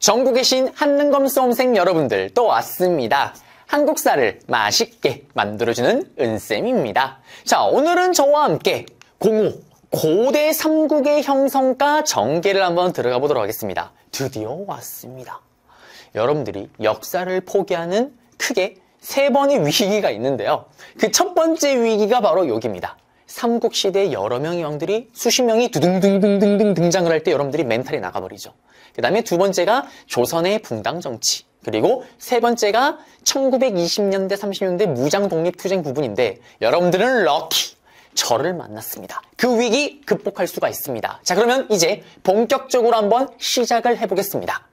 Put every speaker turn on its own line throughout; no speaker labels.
전국에 계신 한능검 수험생 여러분들 또 왔습니다. 한국사를 맛있게 만들어주는 은쌤입니다. 자, 오늘은 저와 함께 공호 고대 삼국의 형성과 전개를 한번 들어가 보도록 하겠습니다. 드디어 왔습니다. 여러분들이 역사를 포기하는 크게 3번의 위기가 있는데요. 그 첫 번째 위기가 바로 여기입니다. 삼국시대 여러 명의 왕들이 수십 명이 두둥둥둥둥 등장을 할 때 여러분들이 멘탈이 나가버리죠. 그 다음에 두 번째가 조선의 붕당 정치, 그리고 세 번째가 1920년대 30년대 무장 독립투쟁 부분인데 여러분들은 럭키 저를 만났습니다. 그 위기 극복할 수가 있습니다. 자, 그러면 이제 본격적으로 한번 시작을 해보겠습니다.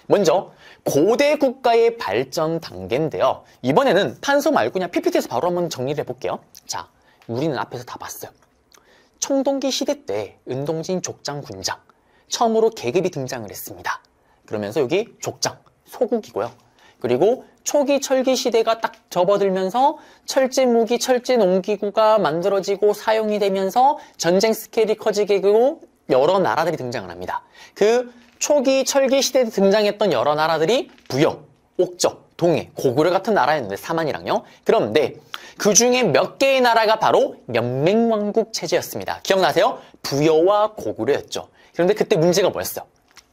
먼저 고대 국가의 발전 단계인데요. 이번에는 판서 말고 그냥 PPT에서 바로 한번 정리를 해볼게요. 자, 우리는 앞에서 다 봤어요. 청동기 시대 때 은동진 족장 군장 처음으로 계급이 등장을 했습니다. 그러면서 여기 족장, 소국이고요. 그리고 초기 철기 시대가 딱 접어들면서 철제 무기, 철제 농기구가 만들어지고 사용이 되면서 전쟁 스케일이 커지게 되고 여러 나라들이 등장을 합니다. 그 초기 철기 시대에 등장했던 여러 나라들이 부여, 옥적, 동해, 고구려 같은 나라였는데 사만이랑요. 그런데 그 중에 몇 개의 나라가 바로 연맹왕국 체제였습니다. 기억나세요? 부여와 고구려였죠. 그런데 그때 문제가 뭐였어요?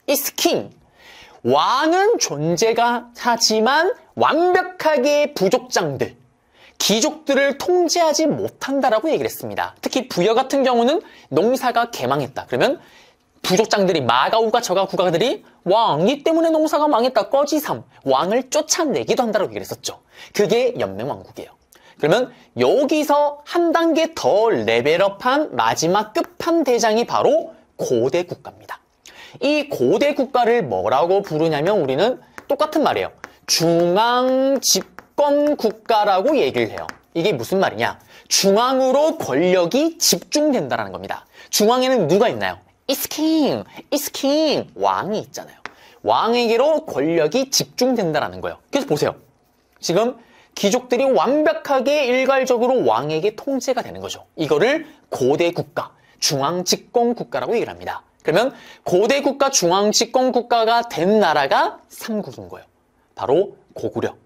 Is king. 왕은 존재가 하지만 완벽하게 부족장들, 귀족들을 통제하지 못한다라고 얘기를 했습니다. 특히 부여 같은 경우는 농사가 개망했다. 그러면 부족장들이 마가우가 저가구가들이 왕이 때문에 농사가 망했다. 꺼지삼. 왕을 쫓아내기도 한다라고 얘기를 했었죠. 그게 연맹왕국이에요. 그러면 여기서 한 단계 더 레벨업한 마지막 끝판 대장이 바로 고대 국가입니다. 이 고대 국가를 뭐라고 부르냐면 우리는 똑같은 말이에요. 중앙 집권 국가라고 얘기를 해요. 이게 무슨 말이냐? 중앙으로 권력이 집중된다는 겁니다. 중앙에는 누가 있나요? Is king, is king. 왕이 있잖아요. 왕에게로 권력이 집중된다는 거예요. 그래서 보세요. 지금 귀족들이 완벽하게 일괄적으로 왕에게 통제가 되는 거죠. 이거를 고대 국가, 중앙 집권 국가라고 얘기를 합니다. 그러면 고대 국가, 중앙 집권 국가가 된 나라가 삼국인 거예요. 바로 고구려,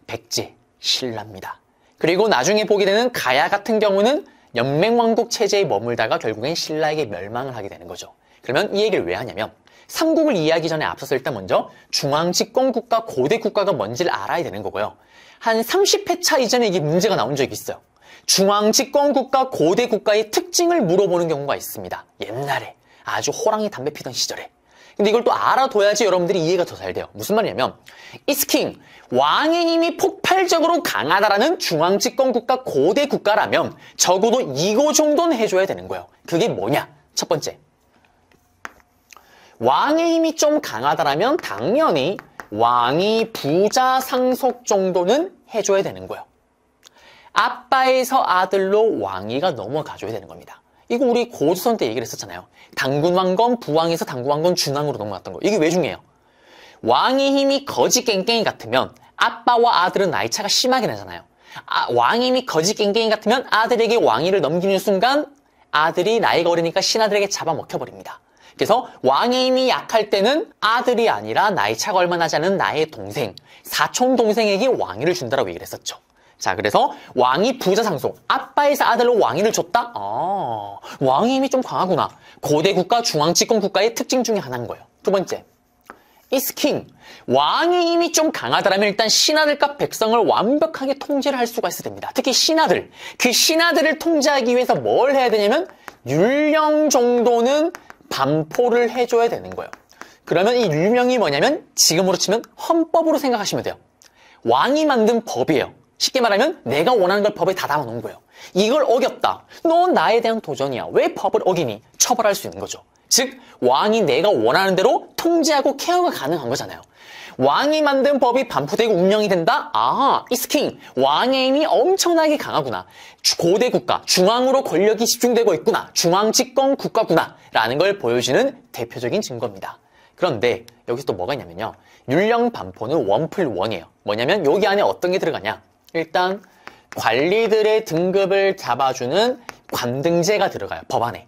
백제, 신라입니다. 그리고 나중에 보게 되는 가야 같은 경우는 연맹왕국 체제에 머물다가 결국엔 신라에게 멸망을 하게 되는 거죠. 그러면 이 얘기를 왜 하냐면 삼국을 이해하기 전에 앞서서 일단 먼저 중앙 집권 국가, 고대 국가가 뭔지를 알아야 되는 거고요. 한 30회차 이전에 이게 문제가 나온 적이 있어요. 중앙 집권 국가, 고대 국가의 특징을 물어보는 경우가 있습니다. 옛날에 아주 호랑이 담배 피던 시절에. 근데 이걸 또 알아둬야지 여러분들이 이해가 더 잘 돼요. 무슨 말이냐면 is king, 왕의 힘이 폭발적으로 강하다라는 중앙 집권 국가, 고대 국가라면 적어도 이거 정도는 해줘야 되는 거예요. 그게 뭐냐? 첫 번째, 왕의 힘이 좀 강하다라면 당연히 왕이 부자 상속 정도는 해줘야 되는 거예요. 아빠에서 아들로 왕위가 넘어가줘야 되는 겁니다. 이거 우리 고조선 때 얘기를 했었잖아요. 당군왕건 부왕에서 당군왕건 준왕으로 넘어갔던 거. 이게 왜 중요해요? 왕의 힘이 거지 깽깽이 같으면 아빠와 아들은 나이 차가 심하게 나잖아요. 왕의 힘이 거지 깽깽이 같으면 아들에게 왕위를 넘기는 순간 아들이 나이가 어리니까 신하들에게 잡아먹혀버립니다. 그래서 왕의 힘이 약할 때는 아들이 아니라 나이 차가 얼마 나지 않은 나의 동생, 사촌 동생에게 왕위를 준다라고 얘기를 했었죠. 자, 그래서 왕이 부자 상속, 아빠에서 아들로 왕위를 줬다? 왕의 힘이 좀 강하구나. 고대 국가, 중앙 집권 국가의 특징 중에 하나인 거예요. 두 번째, is king. 왕의 힘이 좀 강하다면 일단 신하들과 백성을 완벽하게 통제를 할 수가 있어야 됩니다. 특히 신하들. 그 신하들을 통제하기 위해서 뭘 해야 되냐면 율령 정도는 반포를 해줘야 되는 거예요. 그러면 이 율령이 뭐냐면 지금으로 치면 헌법으로 생각하시면 돼요. 왕이 만든 법이에요. 쉽게 말하면 내가 원하는 걸 법에 다 담아놓은 거예요. 이걸 어겼다. 넌 나에 대한 도전이야. 왜 법을 어기니? 처벌할 수 있는 거죠. 즉 왕이 내가 원하는 대로 통제하고 케어가 가능한 거잖아요. 왕이 만든 법이 반포되고 운영이 된다? is king. 왕의 힘이 엄청나게 강하구나. 고대 국가, 중앙으로 권력이 집중되고 있구나. 중앙 집권 국가구나. 라는 걸 보여주는 대표적인 증거입니다. 그런데 여기서 또 뭐가 있냐면요. 율령 반포는 1+1이에요. 뭐냐면 여기 안에 어떤 게 들어가냐. 일단 관리들의 등급을 잡아주는 관등제가 들어가요. 법 안에.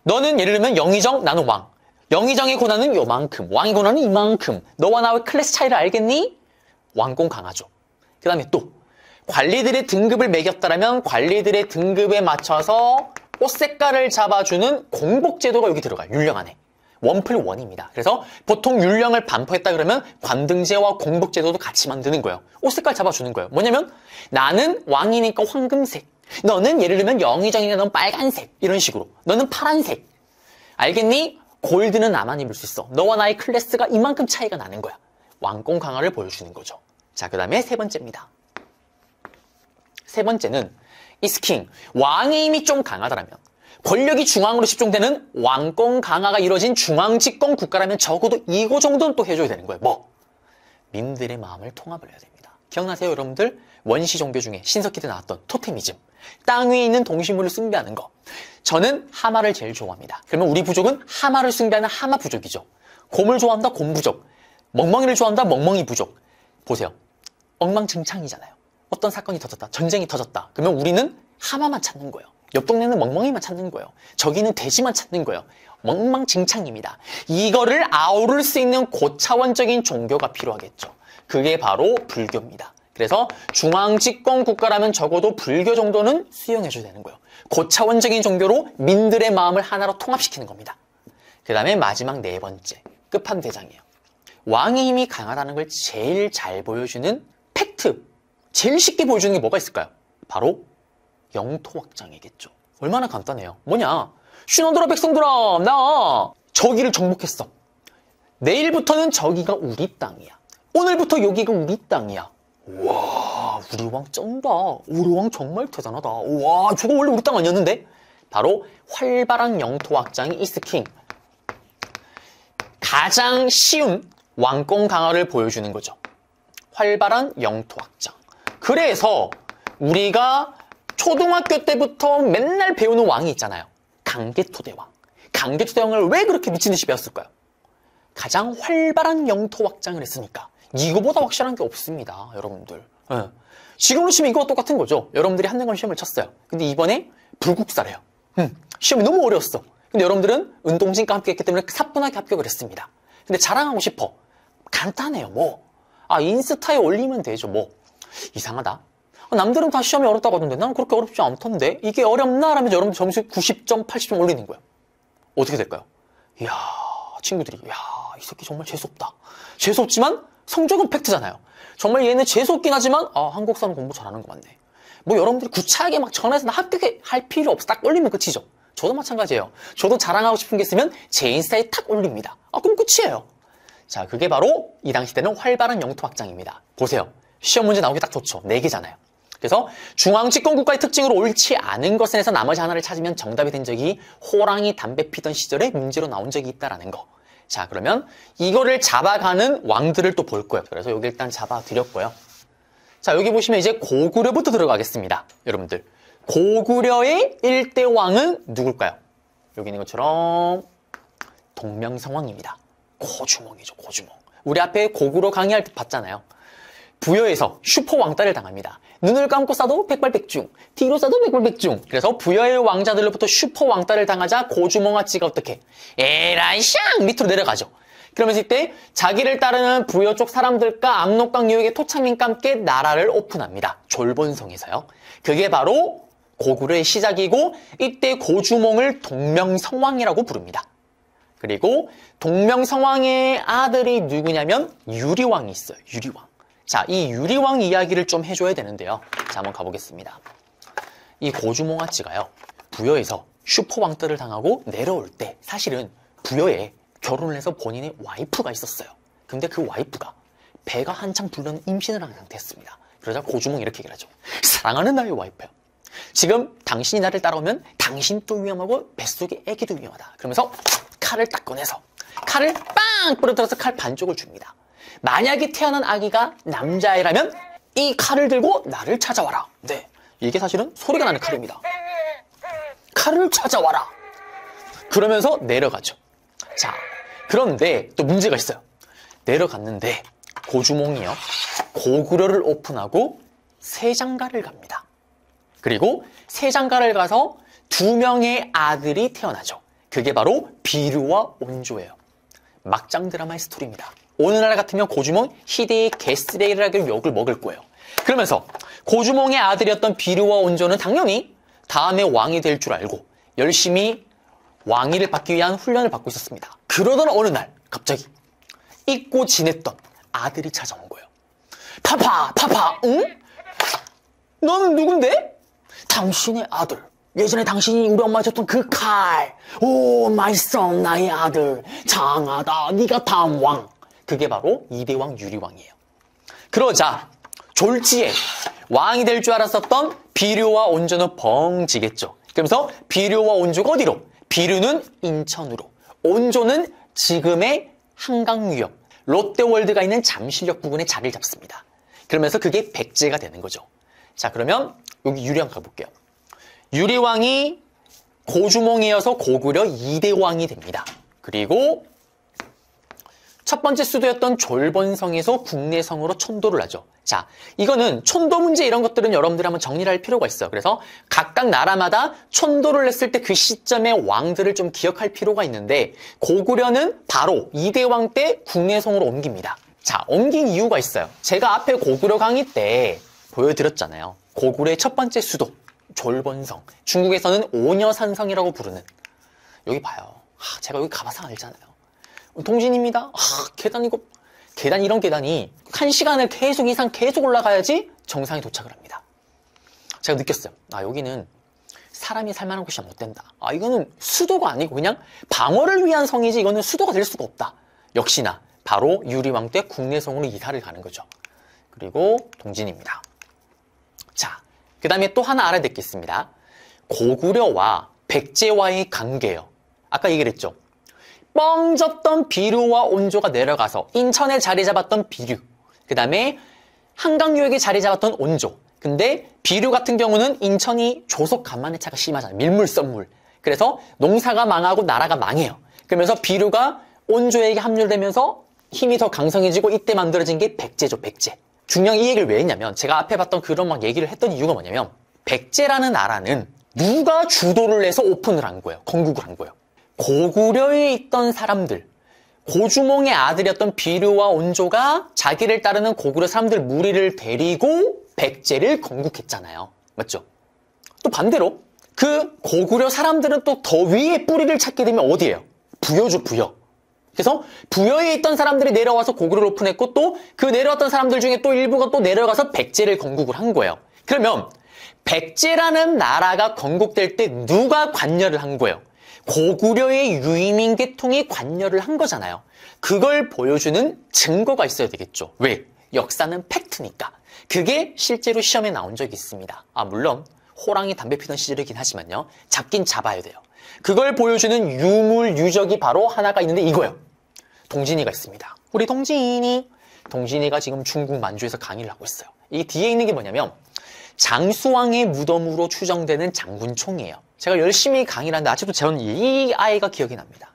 너는 예를 들면 영의정, 나는 왕. 영의정의 권한은 요만큼, 왕의 권한은 이만큼. 너와 나의 클래스 차이를 알겠니? 왕권 강하죠. 그 다음에 또 관리들의 등급을 매겼다라면 관리들의 등급에 맞춰서 옷 색깔을 잡아주는 공복제도가 여기 들어가요. 율령 안에. 1+1입니다. 그래서 보통 율령을 반포했다 그러면 관등제와 공복제도도 같이 만드는 거예요. 옷 색깔 잡아주는 거예요. 뭐냐면 나는 왕이니까 황금색, 너는 예를 들면 영의정이니까 넌 빨간색, 이런 식으로. 너는 파란색. 알겠니? 골드는 나만 입을 수 있어. 너와 나의 클래스가 이만큼 차이가 나는 거야. 왕권 강화를 보여주는 거죠. 자, 그 다음에 세 번째입니다. 세 번째는 이스킹. 왕의 힘이 좀 강하다라면, 권력이 중앙으로 집중되는 왕권 강화가 이루어진 중앙 집권 국가라면 적어도 이거 정도는 또 해줘야 되는 거예요. 뭐? 민들의 마음을 통합을 해야 됩니다. 기억나세요, 여러분들? 원시 종교 중에 신석기 때 나왔던 토테미즘. 땅 위에 있는 동식물을 숭배하는 거. 저는 하마를 제일 좋아합니다. 그러면 우리 부족은 하마를 숭배하는 하마 부족이죠. 곰을 좋아한다, 곰 부족. 멍멍이를 좋아한다, 멍멍이 부족. 보세요. 엉망진창이잖아요. 어떤 사건이 터졌다, 전쟁이 터졌다. 그러면 우리는 하마만 찾는 거예요. 옆 동네는 멍멍이만 찾는 거예요. 저기는 돼지만 찾는 거예요. 엉망진창입니다. 이거를 아우를 수 있는 고차원적인 종교가 필요하겠죠. 그게 바로 불교입니다. 그래서 중앙집권 국가라면 적어도 불교 정도는 수용해줘야 되는 거예요. 고차원적인 종교로 민들의 마음을 하나로 통합시키는 겁니다. 그 다음에 마지막 네 번째, 끝판대장이에요. 왕의 힘이 강하다는 걸 제일 잘 보여주는 팩트, 제일 쉽게 보여주는 게 뭐가 있을까요? 바로 영토 확장이겠죠. 얼마나 간단해요. 뭐냐? 신원들아 백성들아, 나 저기를 정복했어. 내일부터는 저기가 우리 땅이야. 오늘부터 여기가 우리 땅이야. 와, 우리 왕 쩐다. 우리 왕 정말 대단하다. 와, 저거 원래 우리 땅 아니었는데? 바로 활발한 영토 확장이 이스킹. 가장 쉬운 왕권 강화를 보여주는 거죠. 활발한 영토 확장. 그래서 우리가 초등학교 때부터 맨날 배우는 왕이 있잖아요. 강개토대왕. 강개토대왕을 왜 그렇게 미친 듯이 배웠을까요? 가장 활발한 영토 확장을 했으니까. 이거보다 확실한 게 없습니다, 여러분들. 네. 지금으로 치면 이거와 똑같은 거죠. 여러분들이 한능검 시험을 쳤어요. 근데 이번에 불국사래요. 시험이 너무 어려웠어. 근데 여러분들은 운동신과 함께 했기 때문에 사뿐하게 합격을 했습니다. 근데 자랑하고 싶어. 간단해요, 뭐. 아, 인스타에 올리면 되죠, 뭐. 이상하다. 남들은 다 시험이 어렵다고 하던데 나는 그렇게 어렵지 않던데 이게 어렵나? 라면 여러분 점수 90점, 80점 올리는 거예요. 어떻게 될까요? 이야, 친구들이 이야, 이 새끼 정말 재수없다. 재수없지만 성적은 팩트잖아요. 정말 얘는 재수없긴 하지만 한국 사람 공부 잘하는 거 맞네. 뭐 여러분들이 구차하게 막 전화해서 나 합격해 할 필요 없어. 딱 올리면 끝이죠. 저도 마찬가지예요. 저도 자랑하고 싶은 게 있으면 제 인스타에 탁 올립니다. 그럼 끝이에요. 자, 그게 바로 이 당시 때는 활발한 영토 확장입니다. 보세요. 시험 문제 나오기 딱 좋죠. 4개잖아요. 그래서 중앙집권국가의 특징으로 옳지 않은 것을 해서 나머지 하나를 찾으면 정답이 된 적이 호랑이 담배 피던 시절에 문제로 나온 적이 있다라는 거. 자, 그러면 이거를 잡아가는 왕들을 또 볼 거예요. 그래서 여기 일단 잡아드렸고요. 자, 여기 보시면 이제 고구려부터 들어가겠습니다. 여러분들. 고구려의 1대 왕은 누굴까요? 여기 있는 것처럼 동명성왕입니다. 고주몽이죠, 고주몽. 우리 앞에 고구려 강의할 때 봤잖아요. 부여에서 슈퍼 왕따를 당합니다. 눈을 감고 싸도 백발백중, 뒤로 싸도 백발백중. 그래서 부여의 왕자들로부터 슈퍼 왕따를 당하자 고주몽아찌가 어떻게? 에라이 샹! 밑으로 내려가죠. 그러면서 이때 자기를 따르는 부여 쪽 사람들과 압록강 유역의 토착민과 함께 나라를 오픈합니다. 졸본성에서요. 그게 바로 고구려의 시작이고 이때 고주몽을 동명성왕이라고 부릅니다. 그리고 동명성왕의 아들이 누구냐면 유리왕이 있어요. 유리왕. 자, 이 유리왕 이야기를 좀 해줘야 되는데요. 자, 한번 가보겠습니다. 이 고주몽아찌가요, 부여에서 슈퍼 왕따를 당하고 내려올 때 사실은 부여에 결혼을 해서 본인의 와이프가 있었어요. 근데 그 와이프가 배가 한창 불러는 임신을 한 상태였습니다. 그러자 고주몽이 이렇게 얘기를 하죠. 사랑하는 나의 와이프야. 지금 당신이 나를 따라오면 당신도 위험하고 뱃속의 애기도 위험하다. 그러면서 칼을 딱 꺼내서 칼을 빵 부러뜨려서 칼 반쪽을 줍니다. 만약에 태어난 아기가 남자애라면 이 칼을 들고 나를 찾아와라. 네, 이게 사실은 소리가 나는 칼입니다. 칼을 찾아와라. 그러면서 내려가죠. 자, 그런데 또 문제가 있어요. 내려갔는데 고주몽이요, 고구려를 오픈하고 세장가를 갑니다. 그리고 세장가를 가서 2명의 아들이 태어나죠. 그게 바로 비류와 온조예요. 막장 드라마의 스토리입니다. 오늘날 같으면 고주몽 희대의 개쓰레기라고 욕을 먹을 거예요. 그러면서 고주몽의 아들이었던 비류와 온조는 당연히 다음에 왕이 될 줄 알고 열심히 왕위를 받기 위한 훈련을 받고 있었습니다. 그러던 어느 날 갑자기 잊고 지냈던 아들이 찾아온 거예요. 파파, 응? 너는 누군데? 당신의 아들. 예전에 당신이 우리 엄마 줬던 그 칼. 오, 마이 선, 나의 아들. 장하다, 네가 다음 왕. 그게 바로 이대왕 유리왕이에요. 그러자 졸지에 왕이 될 줄 알았었던 비류와 온조는 벙지겠죠. 그러면서 비류와 온조가 어디로? 비류는 인천으로, 온조는 지금의 한강유역, 롯데월드가 있는 잠실역 부근에 자리를 잡습니다. 그러면서 그게 백제가 되는 거죠. 자, 그러면 여기 유리왕 가볼게요. 유리왕이 고주몽에 이어서 고구려 2대 왕이 됩니다. 그리고 첫 번째 수도였던 졸본성에서 국내성으로 천도를 하죠. 자, 이거는 천도 문제 이런 것들은 여러분들이 한번 정리를 할 필요가 있어요. 그래서 각각 나라마다 천도를 했을 때 그 시점의 왕들을 좀 기억할 필요가 있는데 고구려는 바로 2대 왕 때 국내성으로 옮깁니다. 자, 옮긴 이유가 있어요. 제가 앞에 고구려 강의 때 보여드렸잖아요. 고구려의 첫 번째 수도 졸본성, 중국에서는 오녀산성이라고 부르는, 여기 봐요. 제가 여기 가봐서 알잖아요. 동진입니다. 계단 이런 계단이 1시간을 계속 올라가야지 정상에 도착을 합니다. 제가 느꼈어요. 여기는 사람이 살만한 곳이 못 된다. 이거는 수도가 아니고 그냥 방어를 위한 성이지 이거는 수도가 될 수가 없다. 역시나 바로 유리왕 때 국내성으로 이사를 가는 거죠. 그리고 동진입니다. 자, 그 다음에 또 하나 알아야 될 게 있습니다. 고구려와 백제와의 관계예요. 아까 얘기를 했죠. 뻥졌던 비류와 온조가 내려가서 인천에 자리 잡았던 비류, 그 다음에 한강유역에 자리 잡았던 온조. 근데 비류 같은 경우는 인천이 조속 간만의 차가 심하잖아요. 밀물썰물. 그래서 농사가 망하고 나라가 망해요. 그러면서 비류가 온조에게 합류되면서 힘이 더 강성해지고 이때 만들어진 게 백제죠, 백제. 중요한 이 얘기를 왜 했냐면 제가 앞에 봤던 그런 막 얘기를 했던 이유가 뭐냐면 백제라는 나라는 누가 주도를 해서 오픈을 한 거예요. 건국을 한 거예요. 고구려에 있던 사람들, 고주몽의 아들이었던 비류와 온조가 자기를 따르는 고구려 사람들 무리를 데리고 백제를 건국했잖아요. 맞죠? 또 반대로 그 고구려 사람들은 또 더 위에 뿌리를 찾게 되면 어디예요? 부여죠, 부여. 그래서 부여에 있던 사람들이 내려와서 고구려를 오픈했고 또 그 내려왔던 사람들 중에 또 일부가 또 내려가서 백제를 건국을 한 거예요. 그러면 백제라는 나라가 건국될 때 누가 관여를 한 거예요? 고구려의 유이민 계통이 관여를 한 거잖아요. 그걸 보여주는 증거가 있어야 되겠죠. 왜? 역사는 팩트니까. 그게 실제로 시험에 나온 적이 있습니다. 물론 호랑이 담배 피던 시절이긴 하지만요. 잡긴 잡아야 돼요. 그걸 보여주는 유물, 유적이 바로 하나가 있는데 이거예요. 동진이가 있습니다. 우리 동진이가 지금 중국 만주에서 강의를 하고 있어요. 이 뒤에 있는 게 뭐냐면 장수왕의 무덤으로 추정되는 장군총이에요. 제가 열심히 강의를 하는데 아직도 저는 이 아이가 기억이 납니다.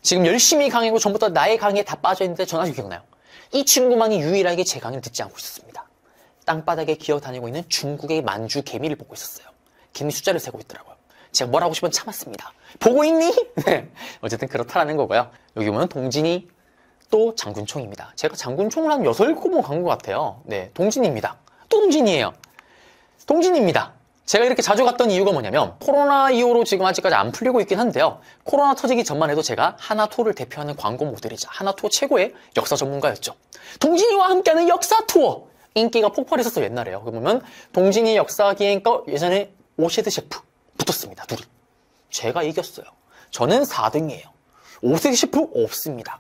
지금 열심히 강의하고 전부터 나의 강의에 다 빠져있는데 전 아직 기억나요. 이 친구만이 유일하게 제 강의를 듣지 않고 있었습니다. 땅바닥에 기어다니고 있는 중국의 만주 개미를 보고 있었어요. 개미 숫자를 세고 있더라고요. 제가 뭘 하고 싶으면 참았습니다. 보고 있니? 네. 어쨌든 그렇다라는 거고요. 여기 보면 동진이 또 장군총입니다. 제가 장군총을 한 6, 7번 간 것 같아요. 네, 동진입니다. 또 동진이에요. 동진입니다. 제가 이렇게 자주 갔던 이유가 뭐냐면 코로나 이후로 지금 아직까지 안 풀리고 있긴 한데요. 코로나 터지기 전만 해도 제가 하나투어를 대표하는 광고 모델이자 하나투어 최고의 역사 전문가였죠. 동진이와 함께하는 역사 투어! 인기가 폭발했었어 옛날에요. 보면 동진이 역사 기행과 예전에 오셰드 셰프 붙었습니다. 둘이. 제가 이겼어요. 저는 4등이에요. 오셰드 셰프 없습니다.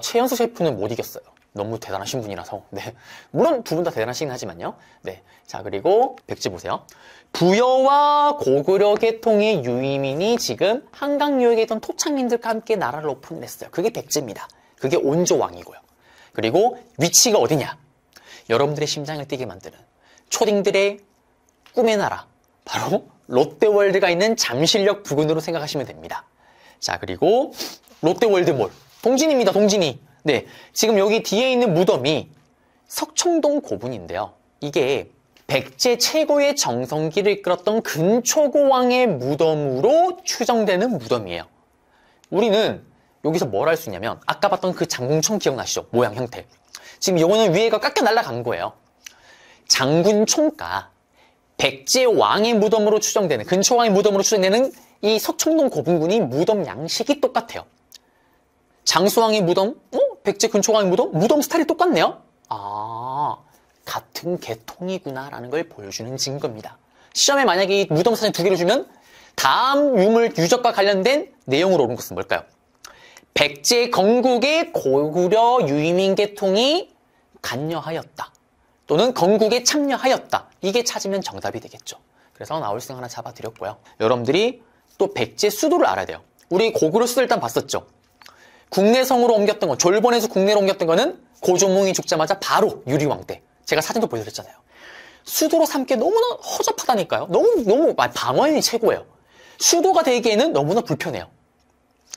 최연소 셰프는 못 이겼어요. 너무 대단하신 분이라서. 네. 물론 두 분 다 대단하시긴 하지만요. 네. 자, 그리고 백제 보세요. 부여와 고구려 계통의 유이민이 지금 한강유역에 있던 토착민들과 함께 나라를 오픈을 했어요. 그게 백제입니다. 그게 온조왕이고요. 그리고 위치가 어디냐? 여러분들의 심장을 뛰게 만드는 초딩들의 꿈의 나라. 바로 롯데월드가 있는 잠실역 부근으로 생각하시면 됩니다. 자, 그리고 롯데월드몰. 동진입니다, 동진이. 네, 지금 여기 뒤에 있는 무덤이 석청동 고분인데요. 이게 백제 최고의 정성기를 이끌었던 근초고왕의 무덤으로 추정되는 무덤이에요. 우리는 여기서 뭘 할 수 있냐면 아까 봤던 그 장군총 기억나시죠? 모양 형태. 지금 이거는 위에가 깎여 날아간 거예요. 장군총과 백제 왕의 무덤으로 추정되는 근초왕의 무덤으로 추정되는 이 서청동 고분군이 무덤 양식이 똑같아요. 장수왕의 무덤, 백제 근초왕의 무덤? 무덤 스타일이 똑같네요. 아, 같은 계통이구나라는 걸 보여주는 증거입니다. 시험에 만약에 이 무덤 사진 2개를 주면 다음 유물 유적과 관련된 내용으로 오는 것은 뭘까요? 백제 건국의 고구려 유의민 계통이 관여하였다. 또는 건국에 참여하였다. 이게 찾으면 정답이 되겠죠. 그래서 나올성 하나 잡아드렸고요. 여러분들이 또 백제 수도를 알아야 돼요. 우리 고구려 수도 일단 봤었죠. 국내성으로 옮겼던 거, 졸본에서 국내로 옮겼던 거는 고종몽이 죽자마자 바로 유리왕 때. 제가 사진도 보여드렸잖아요. 수도로 삼기 너무나 허접하다니까요. 너무 방어인이 최고예요. 수도가 되기에는 너무나 불편해요.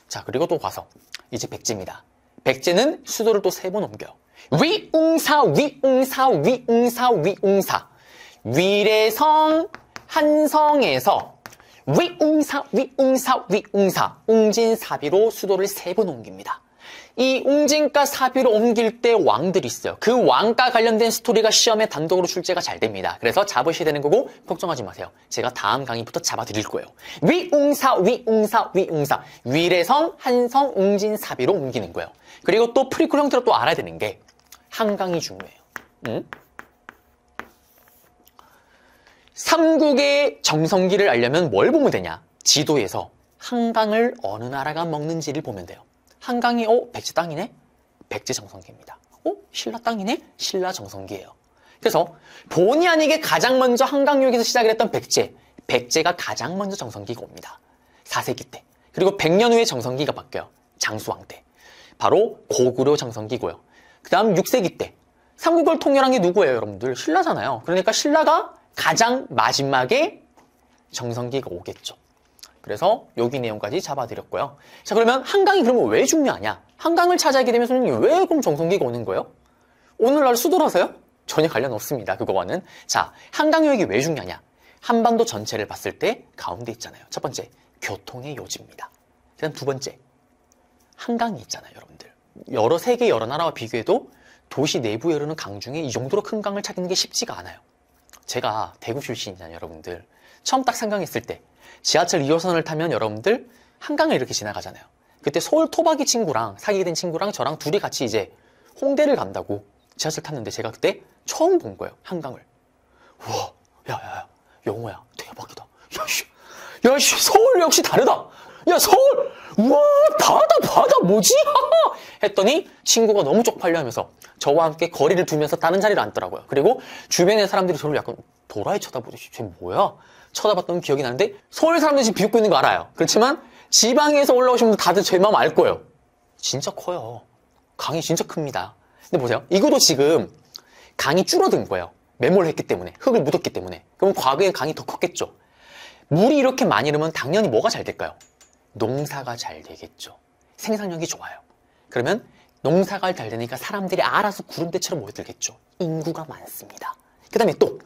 자, 그리고 또 봐서 이제 백제입니다. 백제는 수도를 또 3번 옮겨요. 위웅사, 위웅사, 위웅사, 위웅사. 위례성, 한성에서 위웅사, 위웅사, 위웅사. 웅진사비로 수도를 3번 옮깁니다. 이 웅진과 사비로 옮길 때 왕들이 있어요. 그 왕과 관련된 스토리가 시험에 단독으로 출제가 잘 됩니다. 그래서 잡으셔야 되는 거고 걱정하지 마세요. 제가 다음 강의부터 잡아드릴 거예요. 위웅사, 위웅사, 위웅사. 위례성, 한성, 웅진, 사비로 옮기는 거예요. 그리고 또 프리퀄 형태로 또 알아야 되는 게 한강이 중요해요. 삼국의 정성기를 알려면 뭘 보면 되냐? 지도에서 한강을 어느 나라가 먹는지를 보면 돼요. 한강이 백제 땅이네? 백제 정성기입니다. 신라 땅이네? 신라 정성기예요. 그래서 본의 아니게 가장 먼저 한강유역에서 시작을 했던 백제가 가장 먼저 정성기가 옵니다. 4세기 때. 그리고 100년 후에 정성기가 바뀌어요. 장수왕 때. 바로 고구려 정성기고요. 그 다음 6세기 때. 삼국을 통일한 게 누구예요, 여러분들? 신라잖아요. 그러니까 신라가 가장 마지막에 정성기가 오겠죠. 그래서 여기 내용까지 잡아드렸고요. 자, 그러면 한강이 그러면 왜 중요하냐? 한강을 차지하게 되면 선생님 왜 그럼 정성기가 오는 거예요? 오늘날 수도라서요? 전혀 관련 없습니다. 그거와는. 자, 한강유역이 왜 중요하냐? 한반도 전체를 봤을 때 가운데 있잖아요. 첫 번째, 교통의 요지입니다. 그다음 2번째, 한강이 있잖아요, 여러분들. 세계 여러 나라와 비교해도 도시 내부에 흐르는 강 중에 이 정도로 큰 강을 찾는 게 쉽지가 않아요. 제가 대구 출신이잖아요, 여러분들. 처음 딱 생각했을 때 지하철 2호선을 타면 여러분들 한강을 이렇게 지나가잖아요. 그때 서울 토박이 친구랑 사귀게 된 친구랑 저랑 둘이 같이 이제 홍대를 간다고 지하철 탔는데 제가 그때 처음 본 거예요, 한강을. 우와, 야, 영호야, 대박이다. 야, 서울 역시 다르다. 야, 서울! 우와, 바다, 뭐지? 했더니 친구가 너무 쪽팔려 하면서 저와 함께 거리를 두면서 다른 자리를 앉더라고요. 그리고 주변의 사람들이 저를 약간 도라이 쳐다보듯이 쟤 뭐야? 쳐다봤던 기억이 나는데 서울 사람들이 지금 비웃고 있는 거 알아요. 그렇지만 지방에서 올라오신 분들 다들 제 마음 알 거예요. 진짜 커요. 강이 진짜 큽니다. 근데 보세요. 이것도 지금 강이 줄어든 거예요. 매몰을 했기 때문에. 흙을 묻었기 때문에. 그럼 과거에 강이 더 컸겠죠. 물이 이렇게 많이 흐르면 당연히 뭐가 잘 될까요? 농사가 잘 되겠죠. 생산력이 좋아요. 그러면 농사가 잘 되니까 사람들이 알아서 구름대처럼 모여들겠죠. 인구가 많습니다. 그 다음에 또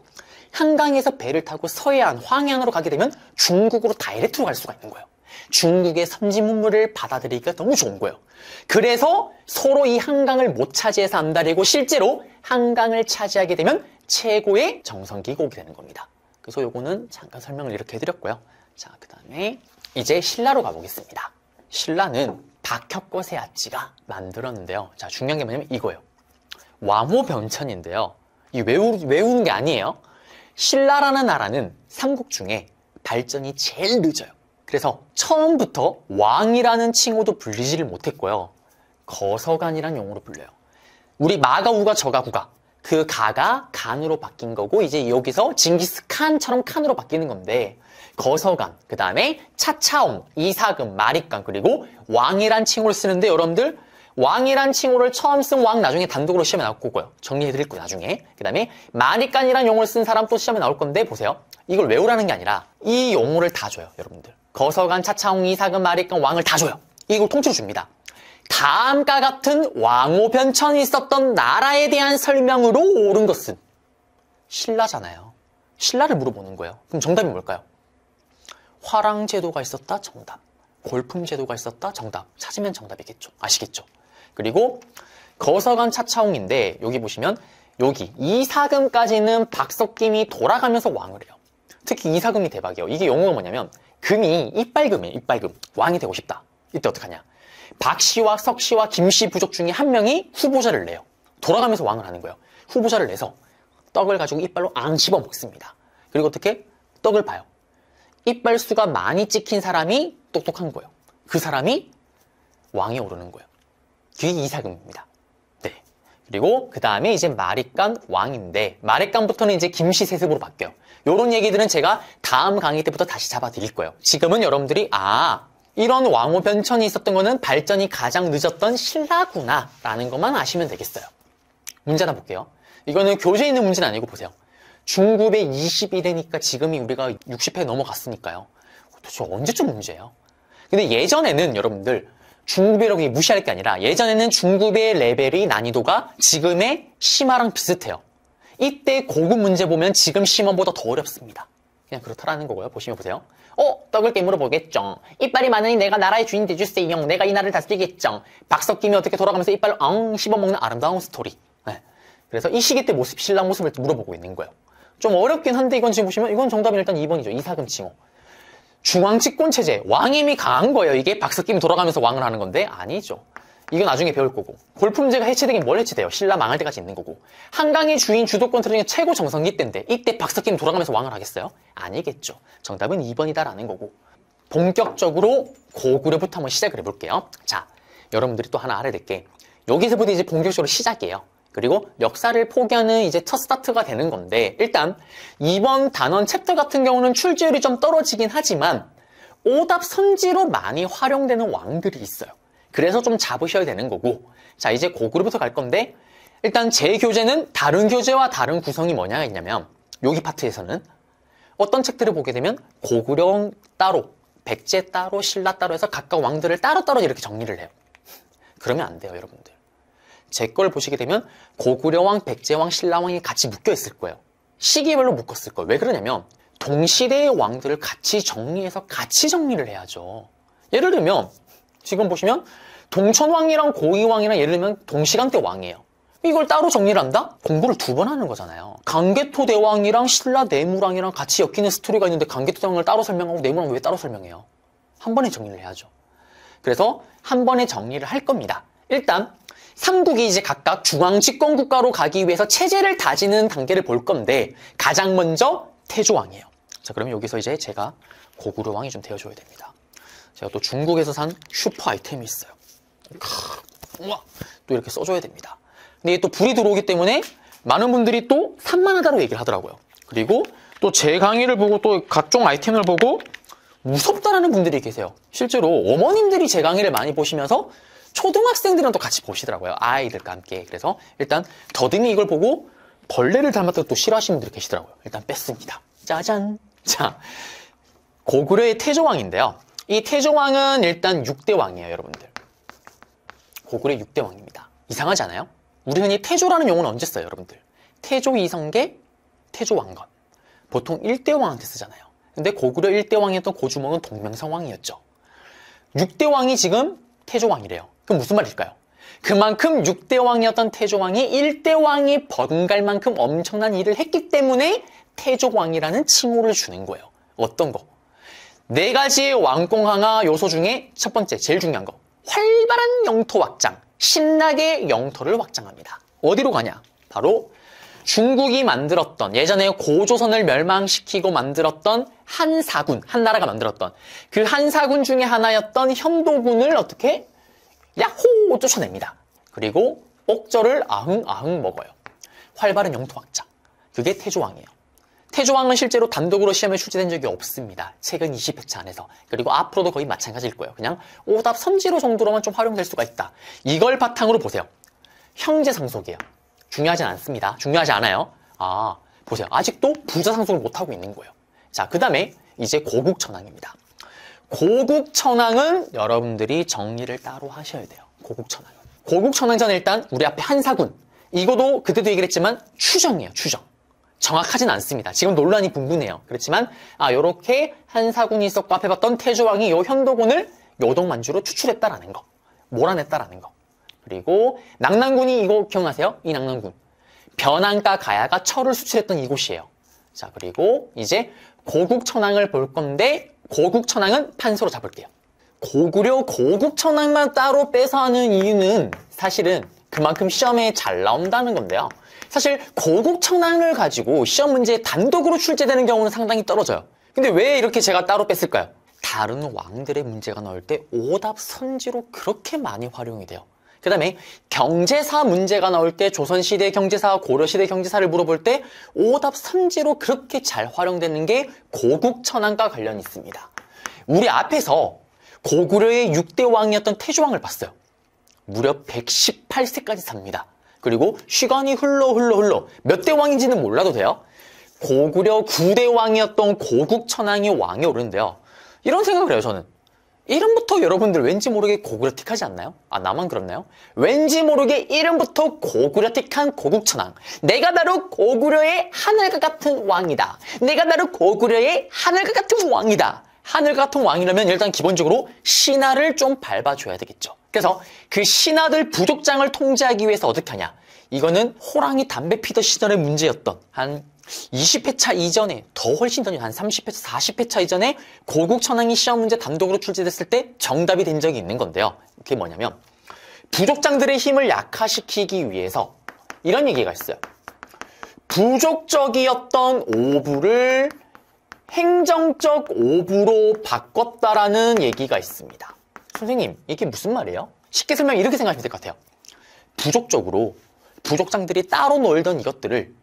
한강에서 배를 타고 서해안, 황해안으로 가게 되면 중국으로 다이렉트로 갈 수가 있는 거예요. 중국의 선진문물을 받아들이기가 너무 좋은 거예요. 그래서 서로 이 한강을 못 차지해서 안달이고 실제로 한강을 차지하게 되면 최고의 정성기가 오게 되는 겁니다. 그래서 요거는 잠깐 설명을 이렇게 해드렸고요. 자, 그 다음에 이제 신라로 가보겠습니다. 신라는 박혁거 세아찌가 만들었는데요. 자, 중요한 게 뭐냐면 이거예요. 왕호변천인데요. 이 외우는 게 아니에요. 신라라는 나라는 삼국 중에 발전이 제일 늦어요. 그래서 처음부터 왕이라는 칭호도 불리지를 못했고요. 거서간이라는 용어로 불려요. 우리 마가, 우가, 저가, 구가. 그 가가 간으로 바뀐 거고 이제 여기서 징기스칸처럼 칸으로 바뀌는 건데 거서간, 그 다음에 차차옹, 이사금, 마리간 그리고 왕이란 칭호를 쓰는데 여러분들 왕이란 칭호를 처음 쓴 왕 나중에 단독으로 시험에 나올 거고요. 정리해드릴 거예요, 나중에. 그 다음에 마리간이란 용어를 쓴 사람 또 시험에 나올 건데 보세요. 이걸 외우라는 게 아니라 이 용어를 다 줘요, 여러분들. 거서간, 차차옹, 이사금, 마리간, 왕을 다 줘요. 이걸 통째로 줍니다. 다음과 같은 왕호변천이 있었던 나라에 대한 설명으로 옳은 것은 신라잖아요. 신라를 물어보는 거예요. 그럼 정답이 뭘까요? 화랑제도가 있었다? 정답. 골품제도가 있었다? 정답. 찾으면 정답이겠죠. 아시겠죠? 그리고 거서간 차차홍인데 여기 보시면 여기 이사금까지는 박석김이 돌아가면서 왕을 해요. 특히 이사금이 대박이에요. 이게 용어가 뭐냐면 금이 이빨금이에요. 이빨금. 왕이 되고 싶다. 이때 어떡하냐. 박씨와 석씨와 김씨 부족 중에 한 명이 후보자를 내요. 돌아가면서 왕을 하는 거예요. 후보자를 내서 떡을 가지고 이빨로 앙 씹어 먹습니다. 그리고 어떻게? 떡을 봐요. 이빨수가 많이 찍힌 사람이 똑똑한 거예요. 그 사람이 왕에 오르는 거예요. 그게 이사금입니다. 네. 그리고 그 다음에 이제 마립간 왕인데 마립간부터는 이제 김씨 세습으로 바뀌어요. 요런 얘기들은 제가 다음 강의 때부터 다시 잡아드릴 거예요. 지금은 여러분들이 이런 왕호 변천이 있었던 거는 발전이 가장 늦었던 신라구나 라는 것만 아시면 되겠어요. 문제 하나 볼게요. 이거는 교재에 있는 문제는 아니고 보세요. 중급에 21회니까 지금이 우리가 60회 넘어갔으니까요. 도대체 언제쯤 문제예요? 근데 예전에는 여러분들 중급이라고 무시할 게 아니라 예전에는 중급의 레벨이 난이도가 지금의 심화랑 비슷해요. 이때 고급 문제 보면 지금 심화보다 더 어렵습니다. 그냥 그렇다라는 거고요. 보시면 보세요. 떡을 깨물어 보겠죠. 이빨이 많으니 내가 나라의 주인 되주세요. 내가 이 나라를 다스리겠죠. 박석김이 어떻게 돌아가면서 이빨을 씹어먹는 아름다운 스토리. 네. 그래서 이 시기 때 모습, 신랑 모습을 물어보고 있는 거예요. 좀 어렵긴 한데 이건 지금 보시면 이건 정답은 일단 2번이죠. 이사금 칭호. 중앙집권 체제. 왕임이 강한 거예요. 이게 박석김이 돌아가면서 왕을 하는 건데 아니죠. 이거 나중에 배울 거고. 골품제가 해체되긴 뭘 해체돼요? 신라 망할 때까지 있는 거고. 한강의 주인 주도권 트랙의 최고 정성기 때인데 이때 박석김 돌아가면서 왕을 하겠어요? 아니겠죠. 정답은 2번이다라는 거고. 본격적으로 고구려부터 한번 시작을 해볼게요. 자, 여러분들이 또 하나 알아야 될 게 여기서부터 이제 본격적으로 시작이에요. 그리고 역사를 포기하는 이제 첫 스타트가 되는 건데 일단 이번 단원 챕터 같은 경우는 출제율이 좀 떨어지긴 하지만 오답 선지로 많이 활용되는 왕들이 있어요. 그래서 좀 잡으셔야 되는 거고 자 이제 고구려부터 갈 건데 일단 제 교재는 다른 교재와 다른 구성이 뭐냐가 있냐면 여기 파트에서는 어떤 책들을 보게 되면 고구려 따로, 백제 따로, 신라 따로 해서 각각 왕들을 따로따로 이렇게 정리를 해요. 그러면 안 돼요 여러분들. 제 걸 보시게 되면 고구려왕, 백제왕, 신라왕이 같이 묶여 있을 거예요. 시기별로 묶었을 거예요. 왜 그러냐면 동시대의 왕들을 같이 정리해서 같이 정리를 해야죠. 예를 들면 지금 보시면 동천왕이랑 고이왕이랑 예를 들면 동시간대 왕이에요. 이걸 따로 정리를 한다? 공부를 2번 하는 거잖아요. 강개토 대왕이랑 신라 내무왕이랑 같이 엮이는 스토리가 있는데 강개토 대왕을 따로 설명하고 내무왕을 왜 따로 설명해요? 한 번에 정리를 해야죠. 그래서 한 번에 정리를 할 겁니다. 일단 삼국이 이제 각각 중앙 집권국가로 가기 위해서 체제를 다지는 단계를 볼 건데 가장 먼저 태조왕이에요. 자, 그러면 여기서 이제 제가 고구려왕이 좀 되어줘야 됩니다. 제가 또 중국에서 산 슈퍼 아이템이 있어요. 우와, 또 이렇게 써줘야 됩니다. 근데 이게 또 불이 들어오기 때문에 많은 분들이 또 산만하다고 얘기를 하더라고요. 그리고 또 제 강의를 보고 또 각종 아이템을 보고 무섭다라는 분들이 계세요. 실제로 어머님들이 제 강의를 많이 보시면서 초등학생들이랑 또 같이 보시더라고요. 아이들과 함께. 그래서 일단 더듬이 이걸 보고 벌레를 닮았다고 또 싫어하시는 분들이 계시더라고요. 일단 뺐습니다. 짜잔. 자, 고구려의 태조왕인데요. 이 태조왕은 일단 6대 왕이에요, 여러분들. 고구려의 6대 왕입니다. 이상하지 않아요? 우리 흔히 태조라는 용어는 언제 써요, 여러분들? 태조 이성계, 태조 왕건. 보통 1대 왕한테 쓰잖아요. 근데 고구려 1대 왕이었던 고주먹은 동명성왕이었죠. 6대 왕이 지금 태조 왕이래요. 그럼 무슨 말일까요? 그만큼 6대 왕이었던 태조 왕이 1대 왕이 번갈 만큼 엄청난 일을 했기 때문에 태조 왕이라는 칭호를 주는 거예요. 어떤 거? 4가지의 왕공 항하 요소 중에 첫 번째, 제일 중요한 거. 활발한 영토 확장. 신나게 영토를 확장합니다. 어디로 가냐? 바로 중국이 만들었던 예전에 고조선을 멸망시키고 만들었던 한사군, 한나라가 만들었던 그 한사군 중에 하나였던 현도군을 어떻게 야호 쫓아냅니다. 그리고 옥저를 아흥아흥 먹어요. 활발한 영토 확장. 그게 태조왕이에요. 태조왕은 실제로 단독으로 시험에 출제된 적이 없습니다. 최근 20회차 안에서. 그리고 앞으로도 거의 마찬가지일 거예요. 그냥 오답 선지로 정도로만 좀 활용될 수가 있다. 이걸 바탕으로 보세요. 형제 상속이에요. 중요하진 않습니다. 중요하지 않아요. 보세요. 아직도 부자 상속을 못하고 있는 거예요. 자, 그 다음에 이제 고국천왕입니다. 고국천왕은 여러분들이 정리를 따로 하셔야 돼요. 고국천왕은. 고국천왕전 일단 우리 앞에 한사군. 이거도 그때도 얘기를 했지만 추정이에요. 추정. 정확하진 않습니다. 지금 논란이 분분해요. 그렇지만 요렇게 한사군이 있었고 앞에 봤던 태조왕이 요 현도군을 요동만주로 추출했다라는 거. 몰아냈다라는 거. 그리고 낙난군이 이거 기억나세요? 이 낙난군. 변한가 가야가 철을 수출했던 이곳이에요. 자, 그리고 이제 고국천왕을 볼 건데 고국천왕은 판서로 잡을게요. 고구려 고국천왕만 따로 빼서 하는 이유는 사실은 그만큼 시험에 잘 나온다는 건데요. 사실 고국천왕을 가지고 시험 문제에 단독으로 출제되는 경우는 상당히 떨어져요. 근데 왜 이렇게 제가 따로 뺐을까요? 다른 왕들의 문제가 나올 때 오답선지로 그렇게 많이 활용이 돼요. 그 다음에 경제사 문제가 나올 때 조선시대 경제사, 고려시대 경제사를 물어볼 때 오답선지로 그렇게 잘 활용되는 게 고국천왕과 관련이 있습니다. 우리 앞에서 고구려의 6대 왕이었던 태조왕을 봤어요. 무려 118세까지 삽니다. 그리고 시간이 흘러 몇 대 왕인지는 몰라도 돼요. 고구려 9대 왕이었던 고국천왕이 왕에 오르는데요. 이런 생각을 해요, 저는. 이름부터 여러분들 왠지 모르게 고구려틱하지 않나요? 나만 그렇나요? 왠지 모르게 이름부터 고구려틱한 고국천왕. 내가 바로 고구려의 하늘과 같은 왕이다. 내가 바로 고구려의 하늘과 같은 왕이다. 하늘과 같은 왕이라면 일단 기본적으로 신하를 좀 밟아줘야 되겠죠. 그래서 그 신하들 부족장을 통제하기 위해서 어떻게 하냐. 이거는 호랑이 담배 피던 시절의 문제였던 한 20회차 이전에, 더 훨씬 전에 한 30회차, 40회차 이전에 고국천왕이 시험 문제 단독으로 출제됐을 때 정답이 된 적이 있는 건데요. 그게 뭐냐면 부족장들의 힘을 약화시키기 위해서 이런 얘기가 있어요. 부족적이었던 오부를 행정적 오부로 바꿨다라는 얘기가 있습니다. 선생님, 이게 무슨 말이에요? 쉽게 설명 이렇게 생각하시면 될 것 같아요. 부족적으로 부족장들이 따로 놀던 이것들을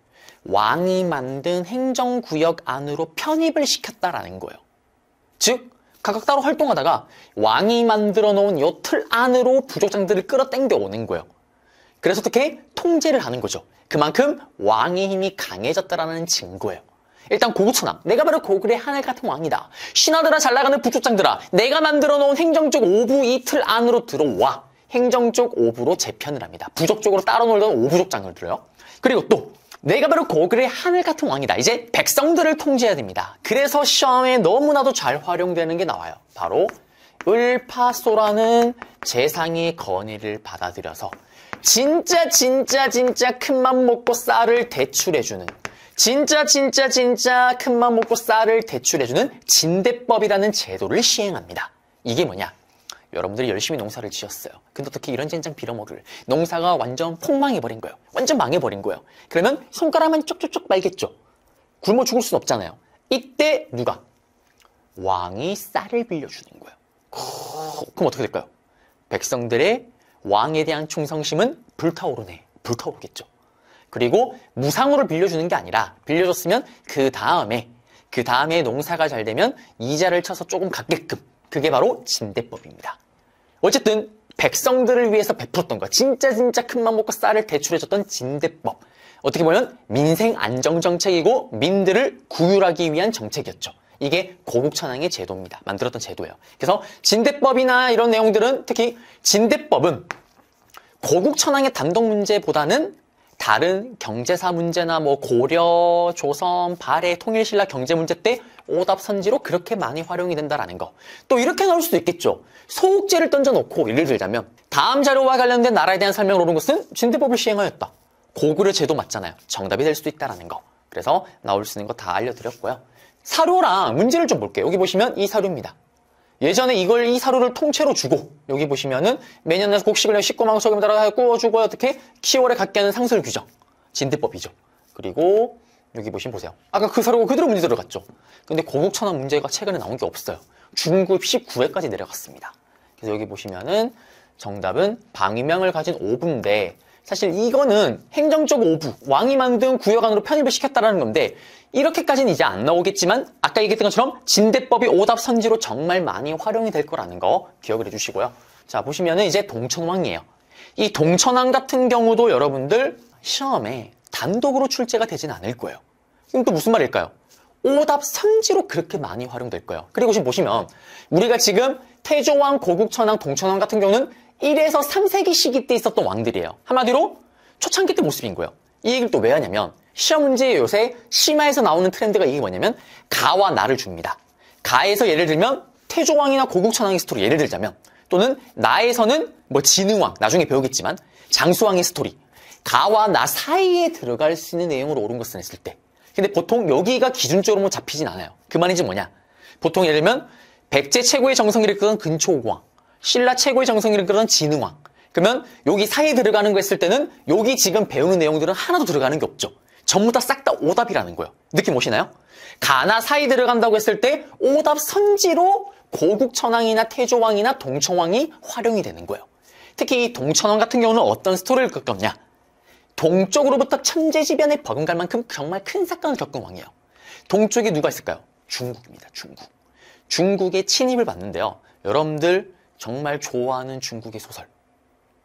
왕이 만든 행정구역 안으로 편입을 시켰다라는 거예요. 즉, 각각 따로 활동하다가 왕이 만들어 놓은 이 틀 안으로 부족장들을 끌어당겨 오는 거예요. 그래서 어떻게 통제를 하는 거죠. 그만큼 왕의 힘이 강해졌다라는 증거예요. 일단 고국천왕, 내가 바로 고구려의 하늘 같은 왕이다. 신하들아, 잘 나가는 부족장들아, 내가 만들어 놓은 행정적 오부 이 틀 안으로 들어와. 행정적 오부로 재편을 합니다. 부족적으로 따로 놀던 오부족장을 들어요. 그리고 또 내가 바로 고구려의 하늘 같은 왕이다. 이제 백성들을 통제해야 됩니다. 그래서 시험에 너무나도 잘 활용되는 게 나와요. 바로 을파소라는 재상의 건의를 받아들여서 진짜 큰맘 먹고 쌀을 대출해주는, 진짜 큰맘 먹고 쌀을 대출해주는 진대법이라는 제도를 시행합니다. 이게 뭐냐? 여러분들이 열심히 농사를 지었어요. 근데 어떻게 이런 젠장 빌어먹을 농사가 완전 폭망해버린 거예요. 완전 망해버린 거예요. 그러면 손가락만 쪽쪽쪽 말겠죠. 굶어 죽을 순 없잖아요. 이때 누가? 왕이 쌀을 빌려주는 거예요. 그럼 어떻게 될까요? 백성들의 왕에 대한 충성심은 불타오르네. 불타오르겠죠. 그리고 무상으로 빌려주는 게 아니라 빌려줬으면 그 다음에 농사가 잘 되면 이자를 쳐서 조금 갚게끔. 그게 바로 진대법입니다. 어쨌든 백성들을 위해서 베풀었던 거, 진짜 큰맘 먹고 쌀을 대출해줬던 진대법. 어떻게 보면 민생 안정 정책이고 민들을 구휼하기 위한 정책이었죠. 이게 고국천왕의 제도입니다. 만들었던 제도예요. 그래서 진대법이나 이런 내용들은, 특히 진대법은 고국천왕의 단독 문제보다는 다른 경제사 문제나 고려, 조선, 발해, 통일신라 경제 문제 때 오답선지로 그렇게 많이 활용이 된다라는 거. 또 이렇게 나올 수도 있겠죠. 소옥제를 던져놓고 예를 들자면 다음 자료와 관련된 나라에 대한 설명을 오른 것은 진대법을 시행하였다. 고구려 제도 맞잖아요. 정답이 될 수도 있다라는 거. 그래서 나올 수 있는 거 다 알려드렸고요. 사료랑 문제를 좀 볼게요. 여기 보시면 이 사료입니다. 예전에 이 사료를 통째로 주고, 여기 보시면은 매년 곡식을 19만 소금에다가 구워주고 어떻게 10월에 갖게 하는 상설 규정. 진대법이죠. 그리고 여기 보시면 보세요. 아까 그 사료가 그대로 문제 들어갔죠. 근데 고국천왕 문제가 최근에 나온 게 없어요. 중급 19회까지 내려갔습니다. 그래서 여기 보시면은 정답은 방위명을 가진 오부인데, 사실 이거는 행정적 오부, 왕이 만든 구역 안으로 편입을 시켰다라는 건데, 이렇게까지는 이제 안 나오겠지만 아까 얘기했던 것처럼 진대법이 오답선지로 정말 많이 활용이 될 거라는 거 기억을 해주시고요. 자, 보시면은 이제 동천왕이에요. 이 동천왕 같은 경우도 여러분들 시험에 단독으로 출제가 되진 않을 거예요. 이건 또 무슨 말일까요? 오답선지로 그렇게 많이 활용될 거예요. 그리고 지금 보시면 우리가 지금 태조왕, 고국천왕, 동천왕 같은 경우는 1에서 3세기 시기 때 있었던 왕들이에요. 한마디로 초창기 때 모습인 거예요. 이 얘기를 또 왜 하냐면 시험 문제에 요새 심화에서 나오는 트렌드가 이게 뭐냐면 가와 나를 줍니다. 가에서 예를 들면 태조왕이나 고국천왕의 스토리 예를 들자면, 또는 나에서는 뭐 진흥왕 나중에 배우겠지만 장수왕의 스토리, 가와 나 사이에 들어갈 수 있는 내용으로 옳은 것을 했을 때, 근데 보통 여기가 기준적으로 잡히진 않아요. 그 말인지 뭐냐, 보통 예를 들면 백제 최고의 정성기를 이끌던 근초고왕, 신라 최고의 정성기를 이끌던 진흥왕, 그러면 여기 사이에 들어가는 거 했을 때는 여기 지금 배우는 내용들은 하나도 들어가는 게 없죠. 전부 다 싹 다 오답이라는 거예요. 느낌 오시나요? 가나 사이 들어간다고 했을 때 오답 선지로 고국천왕이나 태조왕이나 동천왕이 활용이 되는 거예요. 특히 이 동천왕 같은 경우는 어떤 스토리를 겪었냐, 동쪽으로부터 천재지변에 버금갈 만큼 정말 큰 사건을 겪은 왕이에요. 동쪽에 누가 있을까요? 중국입니다. 중국의 침입을 받는데요. 여러분들 정말 좋아하는 중국의 소설,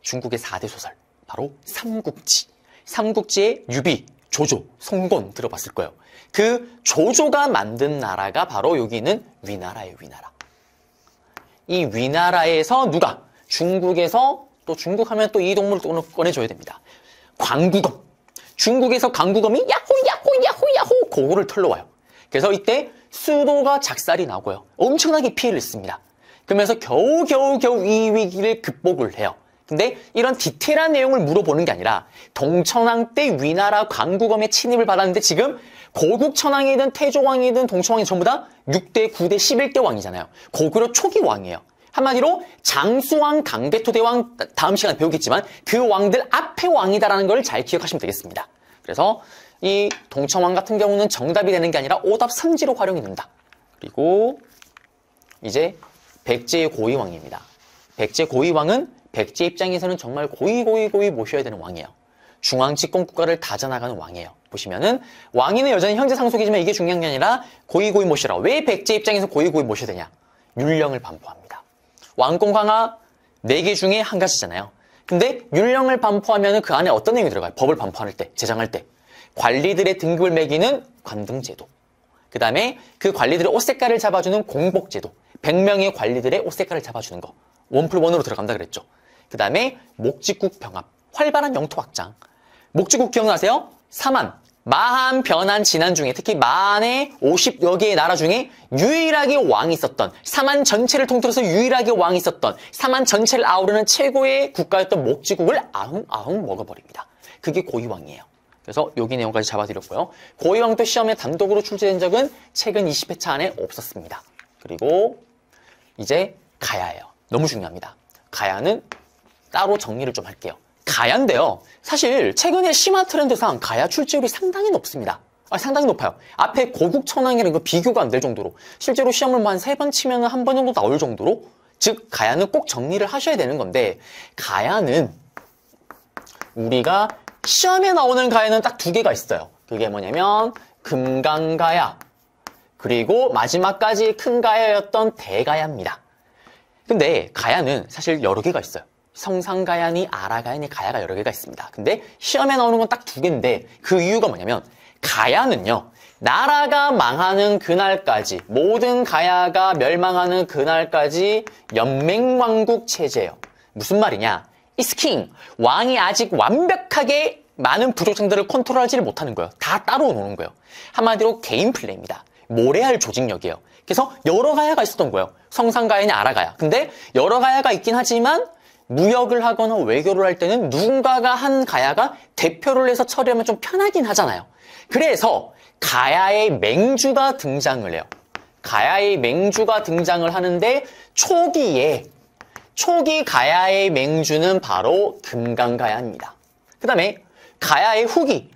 중국의 4대 소설, 바로 삼국지. 삼국지의 유비, 조조, 송곤 들어봤을 거예요. 그 조조가 만든 나라가 바로 여기 있는 위나라예요. 위나라. 이 위나라에서 누가, 중국에서, 또 중국 하면 또 이 동물을 또 꺼내줘야 됩니다. 광구검. 중국에서 광구검이 야호 고구를 털러 와요. 그래서 이때 수도가 작살이 나고요. 엄청나게 피해를 입습니다. 그러면서 겨우 이 위기를 극복을 해요. 근데 이런 디테일한 내용을 물어보는 게 아니라 동천왕 때 위나라 광구검의 침입을 받았는데 지금 고국천왕이든 태조왕이든 동천왕이 전부 다 6대, 9대, 11대 왕이잖아요. 고구려 초기 왕이에요. 한마디로 장수왕, 강대토대왕 다음 시간에 배우겠지만 그 왕들 앞에 왕이다라는 걸 잘 기억하시면 되겠습니다. 그래서 이 동천왕 같은 경우는 정답이 되는 게 아니라 오답 선지로 활용이 된다. 그리고 이제 백제의 고위왕입니다. 백제 고위왕은 백제 입장에서는 정말 고위 모셔야 되는 왕이에요. 중앙 집권 국가를 다져나가는 왕이에요. 보시면은 왕위는 여전히 형제 상속이지만 이게 중요한 게 아니라 고위 모셔라. 왜 백제 입장에서 고위 모셔야 되냐? 율령을 반포합니다. 왕권 강화 4개 중에 한 가지잖아요. 근데 율령을 반포하면 그 안에 어떤 내용이 들어가요? 법을 반포할 때, 제정할 때. 관리들의 등급을 매기는 관등제도. 그 다음에 그 관리들의 옷 색깔을 잡아주는 공복제도. 100명의 관리들의 옷 색깔을 잡아주는 거. 1+1으로 들어간다 그랬죠. 그 다음에 목지국 병합, 활발한 영토 확장. 목지국 기억나세요? 사만, 마한, 변한, 진한 중에 특히 만의 50여 개의 나라 중에 유일하게 왕이 있었던, 사만 전체를 통틀어서 유일하게 왕이 있었던, 사만 전체를 아우르는 최고의 국가였던 목지국을 아흥 먹어버립니다. 그게 고위왕이에요. 그래서 여기 내용까지 잡아드렸고요. 고위왕도 시험에 단독으로 출제된 적은 최근 20회차 안에 없었습니다. 그리고 이제 가야예요. 너무 중요합니다. 가야는 따로 정리를 좀 할게요. 가야인데요. 사실 최근에 심화 트렌드상 가야 출제율이 상당히 높습니다. 상당히 높아요. 앞에 고국천왕이라는 거 비교가 안 될 정도로, 실제로 시험을 한 3번 치면 한 번 정도 나올 정도로, 즉 가야는 꼭 정리를 하셔야 되는 건데, 가야는 우리가 시험에 나오는 가야는 딱 2개가 있어요. 그게 뭐냐면 금강가야, 그리고 마지막까지 큰 가야였던 대가야입니다. 근데 가야는 사실 여러 개가 있어요. 성상가야니 아라가야니 가야가 여러 개가 있습니다. 근데 시험에 나오는 건 딱 2개인데 그 이유가 뭐냐면, 가야는요, 나라가 망하는 그날까지, 모든 가야가 멸망하는 그날까지 연맹왕국 체제예요. 무슨 말이냐? It's king. 왕이 아직 완벽하게 많은 부족장들을 컨트롤하지를 못하는 거예요. 다 따로 노는 거예요. 한마디로 개인 플레이입니다. 모래알 조직력이에요. 그래서 여러 가야가 있었던 거예요. 성상가야니 아라가야. 근데 여러 가야가 있긴 하지만 무역을 하거나 외교를 할 때는 누군가가 한 가야가 대표를 해서 처리하면 좀 편하긴 하잖아요. 그래서 가야의 맹주가 등장을 해요. 가야의 맹주가 등장을 하는데 초기 가야의 맹주는 바로 금강가야입니다. 그 다음에 가야의 후기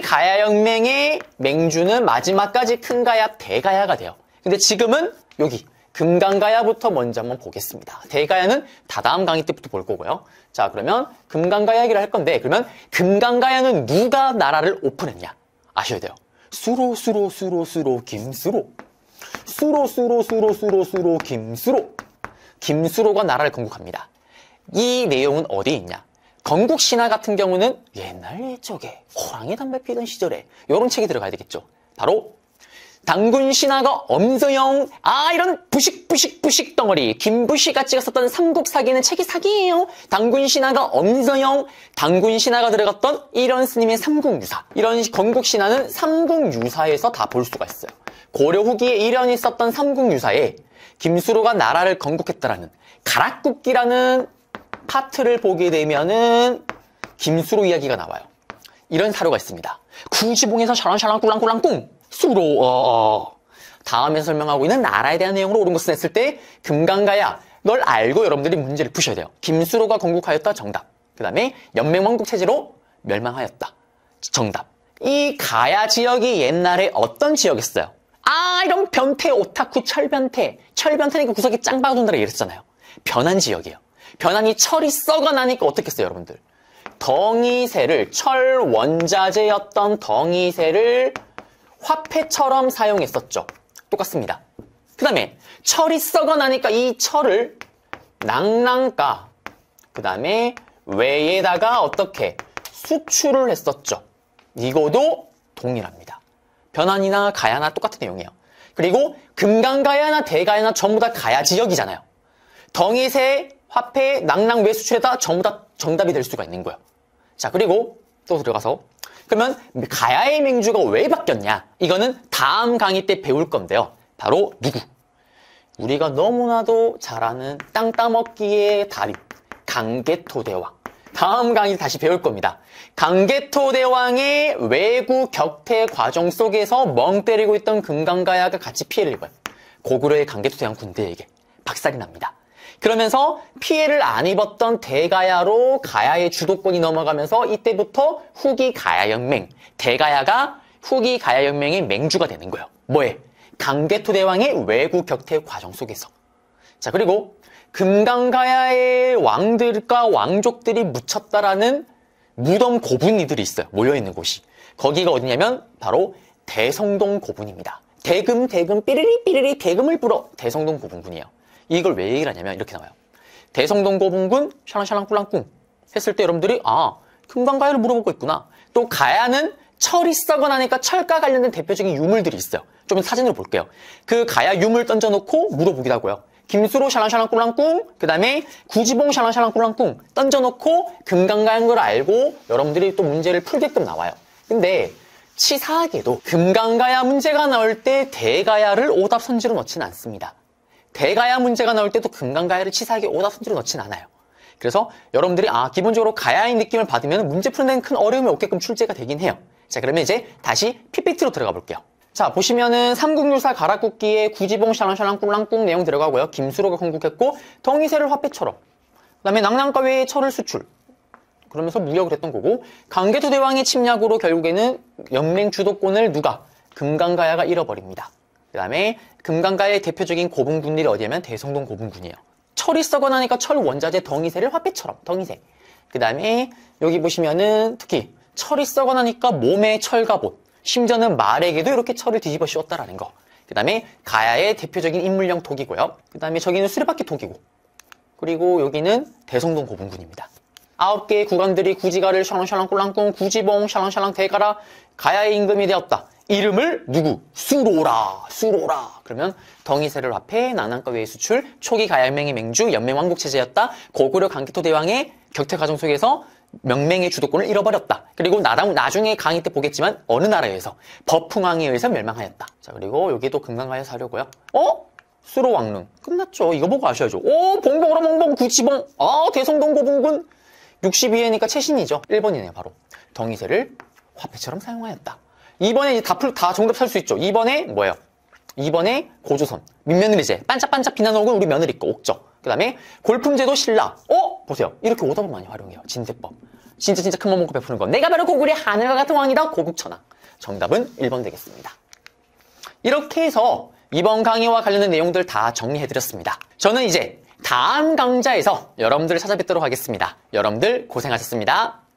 가야혁명의 맹주는 마지막까지 큰 가야 대가야가 돼요. 근데 지금은 여기 금강가야부터 먼저 한번 보겠습니다. 대가야는 다다음 강의 때부터 볼 거고요. 자, 그러면 금강가야 얘기를 할 건데, 그러면 금강가야는 누가 나라를 오픈했냐? 아셔야 돼요. 수로 김수로. 수로 김수로. 김수로가 나라를 건국합니다. 이 내용은 어디에 있냐? 건국 신화 같은 경우는 옛날 옛적에 호랑이 담배 피던 시절에 이런 책이 들어가야 되겠죠. 바로 당군 신하가 엄서영, 이런 부식부식 덩어리, 김부시가 찍었었던 삼국사기는 책이 사기예요. 당군 신하가 엄서영, 당군 신하가 들어갔던 이런 스님의 삼국유사, 이런 건국신화는 삼국유사에서 다 볼 수가 있어요. 고려 후기에 일연이 있었던 삼국유사에 김수로가 나라를 건국했다라는 가락국기라는 파트를 보게 되면은 김수로 이야기가 나와요. 이런 사료가 있습니다. 구지봉에서 샤랑샤랑 꿀랑꿀랑꿍 수로 다음에 설명하고 있는 나라에 대한 내용으로 옳은 것을 했을 때 금강가야, 널 알고 여러분들이 문제를 푸셔야 돼요. 김수로가 건국하였다. 정답. 그 다음에 연맹왕국 체제로 멸망하였다. 정답. 이 가야 지역이 옛날에 어떤 지역이었어요? 이런 변태 오타쿠 철변태니까 구석이 짱 박아준다라 이랬잖아요. 변한 지역이에요. 변한이 철이 썩어나니까 어떻게 했어요, 여러분들? 덩이새를, 철 원자재였던 덩이새를 화폐처럼 사용했었죠. 똑같습니다. 그 다음에 철이 썩어나니까 이 철을 낭랑가, 그 다음에 외에다가 어떻게 수출을 했었죠. 이거도 동일합니다. 변한이나 가야나 똑같은 내용이에요. 그리고 금강가야나 대가야나 전부 다 가야 지역이잖아요. 덩이새, 화폐, 낭랑 외 수출에다 전부 다 정답이 될 수가 있는 거예요. 자, 그리고 또 들어가서 그러면 가야의 맹주가 왜 바뀌었냐? 이거는 다음 강의 때 배울 건데요. 바로 누구? 우리가 너무나도 잘 아는 땅 따먹기의 달인 강개토대왕. 다음 강의 다시 배울 겁니다. 강개토대왕의 외구 격퇴 과정 속에서 멍 때리고 있던 금강가야가 같이 피해를 입어요. 고구려의 강개토대왕 군대에게 박살이 납니다. 그러면서 피해를 안 입었던 대가야로 가야의 주도권이 넘어가면서 이때부터 후기 가야연맹, 대가야가 후기 가야연맹의 맹주가 되는 거예요. 뭐에? 강개토대왕의 외구 격퇴 과정 속에서. 자, 그리고 금강가야의 왕들과 왕족들이 묻혔다라는 무덤 고분이들이 있어요. 모여있는 곳이. 거기가 어디냐면 바로 대성동 고분입니다. 대금 삐리리 대금을 불어 대성동 고분군이에요. 이걸 왜 얘기를 하냐면 이렇게 나와요. 대성동 고분군 샤랑샤랑 꿀랑꿍 했을 때 여러분들이 금강가야를 물어보고 있구나. 또 가야는 철이 썩어나니까 철과 관련된 대표적인 유물들이 있어요. 좀 사진으로 볼게요. 그 가야 유물 던져놓고 물어보기도 하고요. 김수로 샤랑샤랑 꿀랑꿍, 그 다음에 구지봉 샤랑샤랑 꿀랑꿍 던져놓고 금강가야인 걸 알고 여러분들이 또 문제를 풀게끔 나와요. 근데 치사하게도 금강가야 문제가 나올 때 대가야를 오답선지로 넣지는 않습니다. 대가야 문제가 나올 때도 금강가야를 치사하게 오답선지로 넣지는 않아요. 그래서 여러분들이 기본적으로 가야의 느낌을 받으면 문제 푸는 데는 큰 어려움이 없게끔 출제가 되긴 해요. 자, 그러면 이제 다시 PPT로 들어가 볼게요. 자, 보시면은 삼국유사 가락국기에 구지봉 샤랑샤랑 꿀랑꿍 내용 들어가고요. 김수로가 건국했고 덩이새를 화폐처럼, 그 다음에 낭랑가 외에 철을 수출, 그러면서 무역을 했던 거고, 강개토대왕의 침략으로 결국에는 연맹 주도권을 누가? 금강가야가 잃어버립니다. 그 다음에 금강가야의 대표적인 고분군들이 어디냐면 대성동 고분군이에요. 철이 썩어나니까 철 원자재 덩이새를 화폐처럼, 덩이새. 그 다음에 여기 보시면은 특히 철이 썩어나니까 몸에 철갑옷, 심지어는 말에게도 이렇게 철을 뒤집어 씌웠다라는 거. 그 다음에 가야의 대표적인 인물형 톡이고요. 그 다음에 저기는 수레바퀴 톡이고, 그리고 여기는 대성동 고분군입니다. 9개의 구간들이 구지가를 샤랑샤랑 꿀랑꿍, 구지봉 샤랑샤랑 대가라 가야의 임금이 되었다. 이름을 누구? 수로라. 그러면 덩이새를 화폐, 낭랑가 외의 수출, 초기 가야연맹의 맹주, 연맹왕국 체제였다. 고구려 강개토대왕의 격퇴 과정 속에서 명맹의 주도권을 잃어버렸다. 그리고 나중에 강의 때 보겠지만 어느 나라에서 버풍왕에 의해서 멸망하였다. 자, 그리고 여기도 금강가야 하려고요. 수로왕릉 끝났죠. 이거 보고 아셔야죠. 봉봉으로 봉봉 구지봉. 대성동 고분군 62회니까 최신이죠. 1번이네요. 바로 덩이새를 화폐처럼 사용하였다. 2번에 이제 다 정답 살 수 있죠. 2번에 뭐예요? 2번에 고조선 민며느리제 반짝반짝 빛나는 얼굴 우리 며느리 거 옥저. 그 다음에 골품제도 신라. 보세요. 이렇게 오답을 많이 활용해요. 진대법. 진짜 큰 맘 먹고 베푸는 거. 내가 바로 고구려의 하늘과 같은 왕이다. 고국천왕. 정답은 1번 되겠습니다. 이렇게 해서 이번 강의와 관련된 내용들 다 정리해드렸습니다. 저는 이제 다음 강좌에서 여러분들을 찾아뵙도록 하겠습니다. 여러분들 고생하셨습니다.